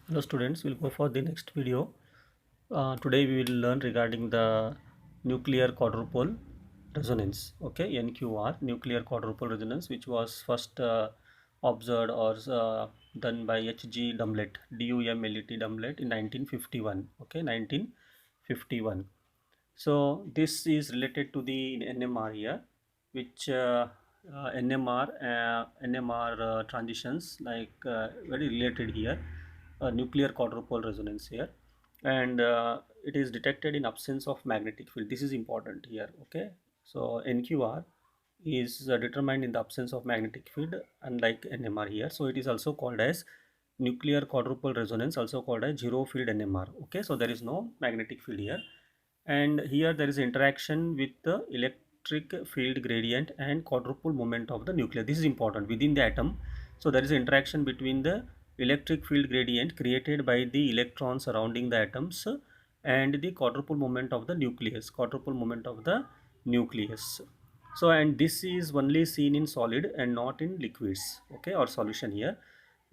Hello students, we'll go for the next video. Today we will learn regarding the nuclear quadrupole resonance. Okay, NQR, nuclear quadrupole resonance, which was first observed or done by H.G. Dumlet, D-U-M-L-E-T Dumlet in 1951. Okay, 1951. So this is related to the NMR here, which NMR transitions very related here, nuclear quadrupole resonance here, and it is detected in absence of magnetic field. This is important here. Okay, so NQR is determined in the absence of magnetic field, unlike NMR here. So it is also called as nuclear quadrupole resonance, also called as zero field NMR. Okay, so there is no magnetic field here, and here there is interaction with the electric field gradient and quadrupole moment of the nucleus. This is important within the atom. So there is interaction between the electric field gradient created by the electrons surrounding the atoms and the quadrupole moment of the nucleus. So, and this is only seen in solid and not in liquids, okay, or solution here,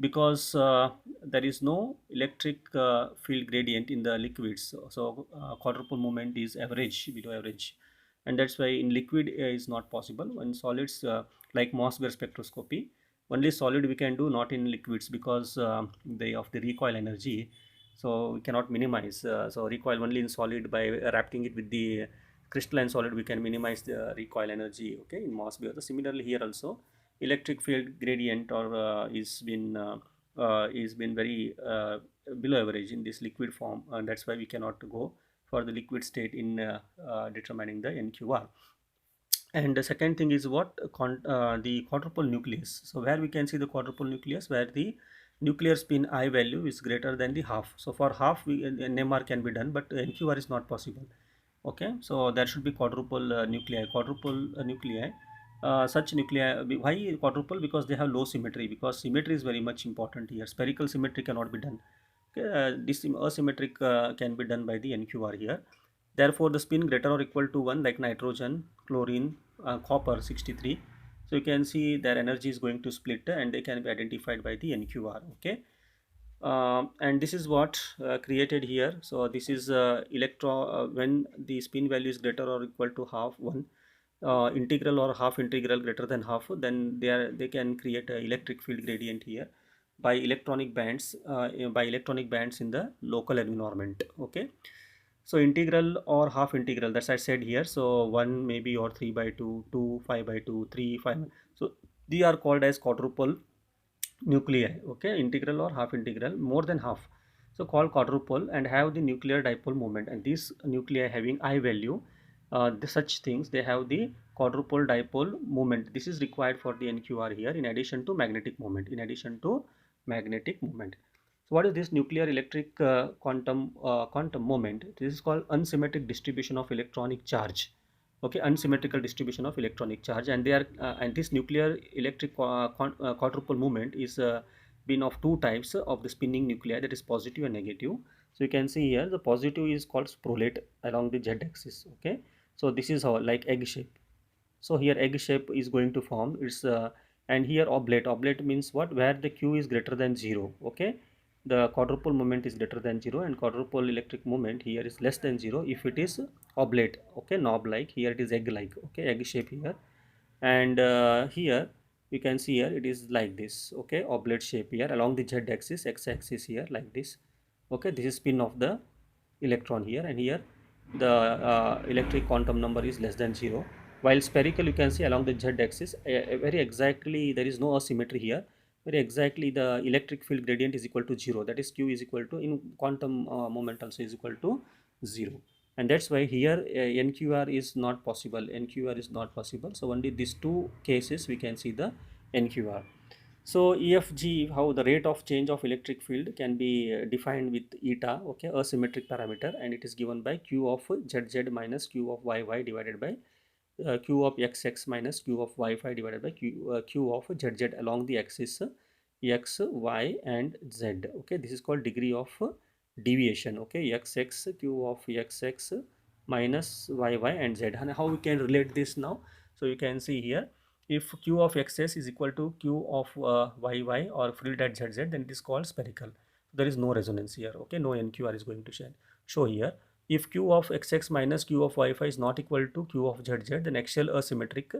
because there is no electric field gradient in the liquids. So quadrupole moment is average, below average, and that's why in liquid is not possible. In solids, like Mossberg spectroscopy, only solid we can do, not in liquids, because they of the recoil energy, so we cannot minimize. So recoil only in solid, by wrapping it with the crystalline solid we can minimize the recoil energy, okay, in Mossberg. Similarly here also, electric field gradient or is been very below average in this liquid form, and that's why we cannot go for the liquid state in determining the NQR. And the second thing is what the quadrupole nucleus. So where we can see the quadrupole nucleus, where the nuclear spin I value is greater than the half. So for half, NMR can be done, but NQR is not possible. Okay, so there should be quadruple nuclei. Such nuclei, why quadruple? Because they have low symmetry, because symmetry is very much important here. Spherical symmetry cannot be done. Okay, this asymmetric can be done by the NQR here. Therefore the spin greater or equal to 1, like nitrogen, chlorine, copper 63. So you can see their energy is going to split, and they can be identified by the NQR. Okay, and this is what created here. So this is when the spin value is greater or equal to half 1, integral or half integral greater than half, then they can create a electric field gradient here by electronic bands in the local environment. Okay, so integral or half integral, that's I said here. So 1 maybe, or 3 by 2, 2 5 by 2, 3 5. So they are called as quadruple nuclei. Okay, integral or half integral, more than half, so called quadrupole, and have the nuclear dipole moment. And these nuclei having I value, such things, they have the quadrupole dipole moment. This is required for the NQR here, in addition to magnetic moment. So what is this nuclear electric quantum moment? This is called unsymmetric distribution of electronic charge. Okay, unsymmetrical distribution of electronic charge, and they are and this nuclear electric quadrupole movement is been of two types of the spinning nuclei, that is positive and negative. So you can see here the positive is called sporulate along the z axis. Okay, so this is how, like egg shape. So here egg shape is going to form. It's and here oblate means what, where the q is greater than 0. Okay, the quadrupole moment is greater than 0, and quadrupole electric moment here is less than 0 if it is oblate. Okay, knob like, here it is egg like. Okay, egg shape here, and here you can see here it is like this. Okay, oblate shape here along the z axis, x axis here, like this. Okay, this is spin of the electron here, and here the electric quantum number is less than 0. While spherical, you can see along the z axis, very exactly there is no asymmetry here. Very exactly the electric field gradient is equal to 0, that is q is equal to, in quantum moment also, is equal to 0. And that's why here NQR is not possible. So only these two cases we can see the NQR. So EFG, how the rate of change of electric field can be defined with eta, okay, a symmetric parameter, and it is given by Q of ZZ minus Q of YY divided by Q of XX minus Q of YY divided by Q of ZZ along the axis X, Y and Z. Okay, this is called degree of deviation. Okay, XX, Q of XX minus YY and Z. And how we can relate this now? So you can see here, if q of xs is equal to q of yy, or field at zz, then it is called spherical. there is no resonance here. Okay, no NQR is going to show here. If Q of XX minus Q of YY is not equal to Q of ZZ, then axial asymmetric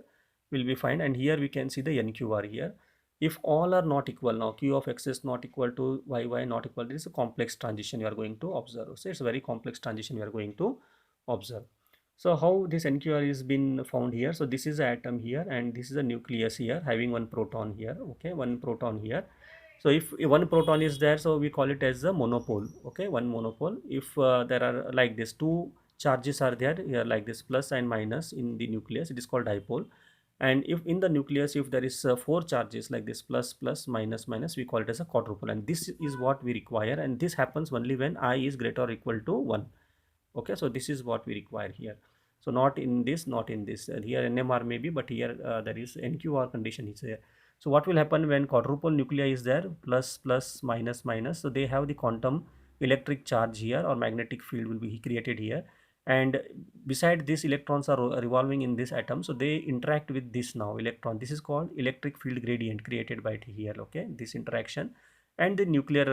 will be fine, and here we can see the NQR here. If all are not equal, now Q of X is not equal to YY not equal, this is a complex transition you are going to observe. So it's a very complex transition you are going to observe. So how this NQR is been found here? So this is an atom here, and this is a nucleus here having one proton here. Okay, one proton here. So if one proton is there, so we call it as a monopole. Okay, one monopole. If there are like this two charges are there here like this plus and minus in the nucleus, it is called dipole. And if in the nucleus, if there is four charges like this plus plus minus minus, we call it as a quadrupole, and this is what we require, and this happens only when I is greater or equal to 1. Okay, so this is what we require here. So not in this, not in this, here NMR maybe, but here there is NQR condition is there. So what will happen when quadruple nuclei is there, plus plus minus minus, so they have the quantum electric charge here or magnetic field will be created here, and beside this electrons are revolving in this atom, so they interact with this now electron. This is called electric field gradient created by here. Okay, this interaction, and the nuclear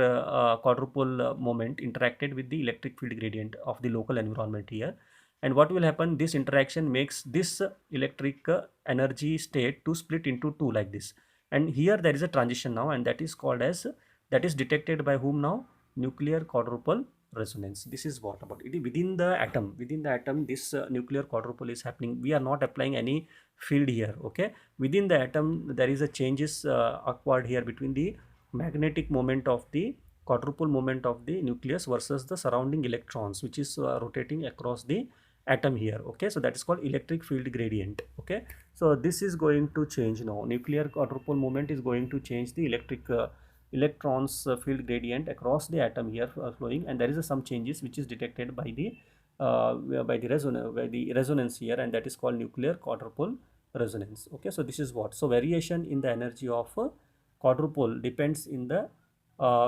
quadrupole moment interacted with the electric field gradient of the local environment here. And what will happen, this interaction makes this electric energy state to split into two like this, and here there is a transition now, and that is called as, that is detected by whom now, nuclear quadrupole resonance. This is what about it within the atom. Within the atom, this nuclear quadrupole is happening. We are not applying any field here. Okay, within the atom there is a changes occurred here between the magnetic moment of the quadrupole moment of the nucleus versus the surrounding electrons, which is rotating across the atom here. Okay, so that is called electric field gradient. Okay, so this is going to change now. Nuclear quadrupole moment is going to change the electrons field gradient across the atom here flowing, and there is some changes which is detected by the resonance here, and that is called nuclear quadrupole resonance. Okay, so this is what, so variation in the energy of quadrupole depends in the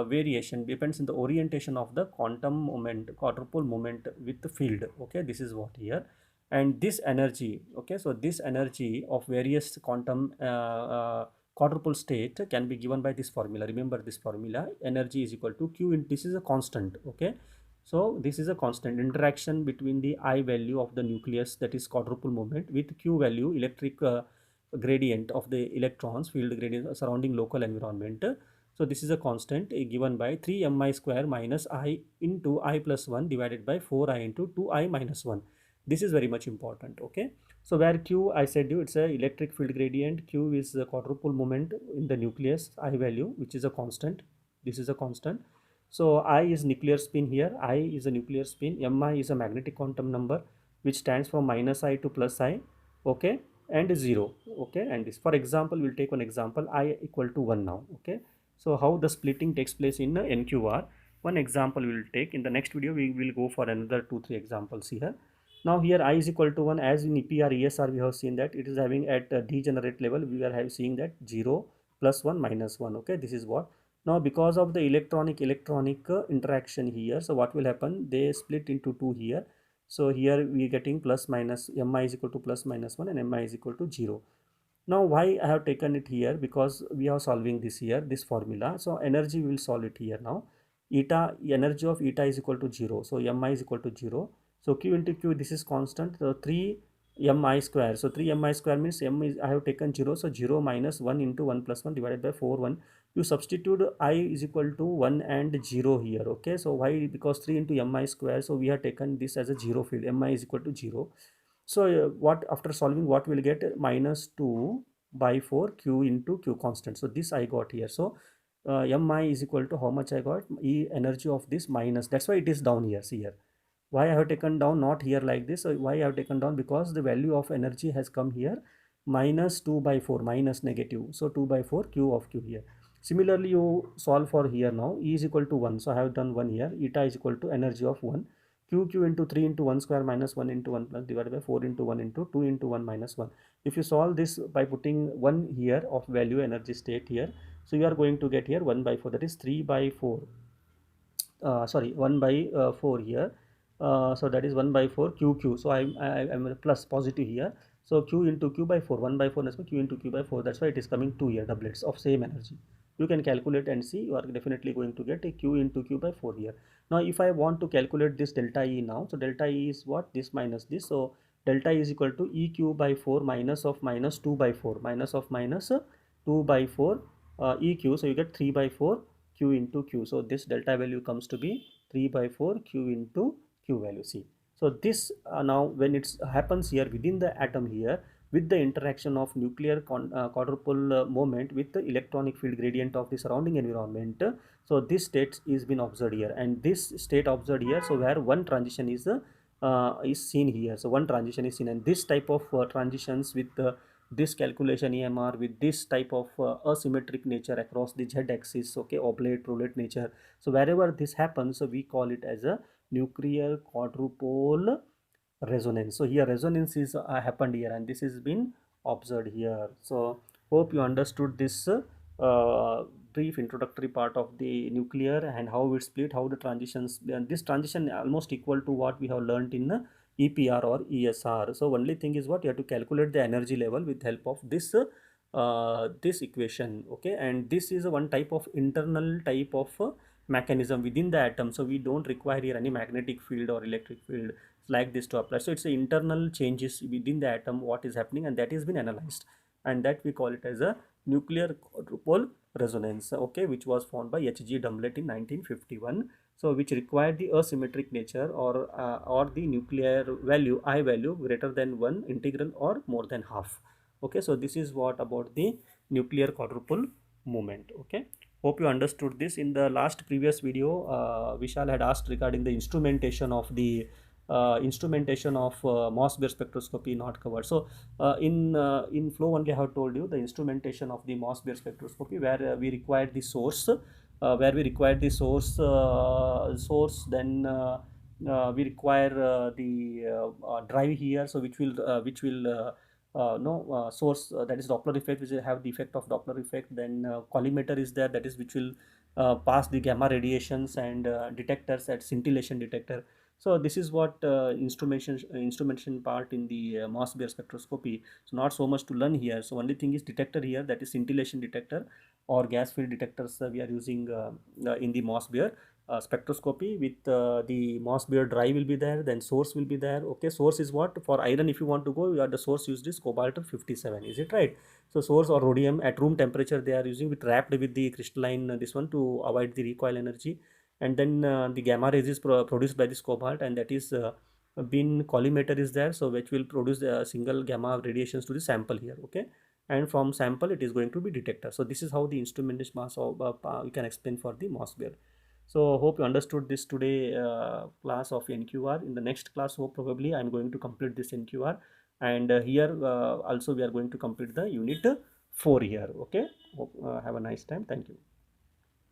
variation depends in the orientation of the quantum moment, quadrupole moment with the field. Okay, this is what here, and this energy. Okay, so this energy of various quantum quadrupole state can be given by this formula. Remember this formula, energy is equal to Q in, this is a constant. Okay, so this is a constant interaction between the I value of the nucleus, that is quadrupole moment, with Q value electric gradient of the electrons field gradient surrounding local environment. So this is a constant given by 3mi square minus I into I plus 1 divided by 4I into 2I minus 1. This is very much important. Okay, so where Q, I said you, it's a electric field gradient. Q is the quadrupole moment in the nucleus, I value, which is a constant. This is a constant. So I is nuclear spin here, I is a nuclear spin, Mi is a magnetic quantum number which stands from minus I to plus I. Okay, and 0. Okay, and this, for example, we'll take one example, I equal to 1 now. Okay, so how the splitting takes place in NQR, one example we will take. In the next video we will go for another 2-3 examples here. Now here I is equal to 1, as in EPR ESR we have seen that it is having at degenerate level, we are seeing that 0 plus 1 minus 1. Okay, this is what. Now because of the electronic interaction here, so what will happen, they split into two here. So here we are getting plus minus, Mi is equal to plus minus 1 and Mi is equal to 0. Now why I have taken it here, because we are solving this here, this formula. So energy we will solve it here now. Eta, energy of eta is equal to 0. So Mi is equal to 0. So Q into Q, this is constant. So 3 Mi square. So 3 Mi square means M is, I have taken 0. So 0 minus 1 into 1 plus 1 divided by 4 1. You substitute I is equal to 1 and 0 here. Okay, so why? Because 3 into Mi square. So we have taken this as a 0 field. Mi is equal to 0. So what, after solving, what will get, minus 2 by 4 Q into Q constant. So this I got here. So Mi is equal to how much I got? E energy of this minus. That's why it is down here. See here. Why I have taken down, not here like this. So why I have taken down? Because the value of energy has come here minus 2 by 4, minus negative. So 2 by 4 Q of Q here. Similarly, you solve for here now. E is equal to 1. So I have done 1 here. Eta is equal to energy of 1. Q into 3 into 1 square minus 1 into 1 plus divided by 4 into 1 into 2 into 1 minus 1. If you solve this by putting 1 here of value energy state here, so you are going to get here 1 by 4, that is 3 by 4. 1 by 4 here. So that is 1 by 4 QQ. So I'm plus positive here. So Q into Q by 4, 1 by 4 is Q into Q by 4. That's why it is coming 2 here, doublets of same energy. you can calculate and see, you are definitely going to get a q into q by 4 here. Now if I want to calculate this delta E now, so delta E is what, this minus this, so delta E is equal to eq by 4 minus of minus 2 by 4 minus of minus 2 by 4 eq, so you get 3 by 4 q into q. So this delta value comes to be 3 by 4 q into q value. See, so this now when it happens here within the atom here, with the interaction of nuclear quadrupole moment with the electronic field gradient of the surrounding environment, so this state is been observed here, and this state observed here, so where one transition is seen here. So one transition is seen, and this type of transitions with this calculation EMR with this type of asymmetric nature across the z axis, okay, oblate roulette nature, so wherever this happens, so we call it as a nuclear quadrupole resonance. So here resonance is happened here, and this has been observed here. So hope you understood this brief introductory part of the nuclear and how it split, how the transitions, and this transition almost equal to what we have learned in EPR or ESR. So only thing is what, you have to calculate the energy level with help of this equation, okay, and this is one type of internal type of mechanism within the atom, so we don't require here any magnetic field or electric field like this to apply. So it's the internal changes within the atom what is happening, and that has been analyzed, and that we call it as a nuclear quadrupole resonance, okay, which was found by H.G. Dumlett in 1951. So which required the asymmetric nature or the nuclear value I value greater than 1 integral or more than half. Okay, so this is what about the nuclear quadrupole moment. Okay, hope you understood this. In the last previous video, Vishal had asked regarding the instrumentation of Mossberg spectroscopy not covered. So in flow only I have told you the instrumentation of the Mossberg spectroscopy, where we required the source, then we require the drive here, so which will no source, that is Doppler effect, which will have the effect of Doppler effect. Then collimator is there, that is which will pass the gamma radiations, and detectors at scintillation detector. So this is what instrumentation part in the Mossberg spectroscopy. So not so much to learn here. So only thing is detector here, that is scintillation detector or gas field detectors we are using in the Mossberg spectroscopy. With the Mossberg drive will be there, then source will be there. Okay, source is what, for iron if you want to go, you are the source used is cobalt 57, is it right? So source or rhodium at room temperature they are using with wrapped with the crystalline this one to avoid the recoil energy. And then the gamma rays is produced by this cobalt, and that is bin collimator is there, so which will produce a single gamma radiations to the sample here. Okay, and from sample it is going to be detector. So this is how the instrumentation mass of you can explain for the Mossberg. So hope you understood this today class of NQR. In the next class, hope probably I am going to complete this NQR, and here also we are going to complete the unit 4 here. Okay, hope have a nice time. Thank you.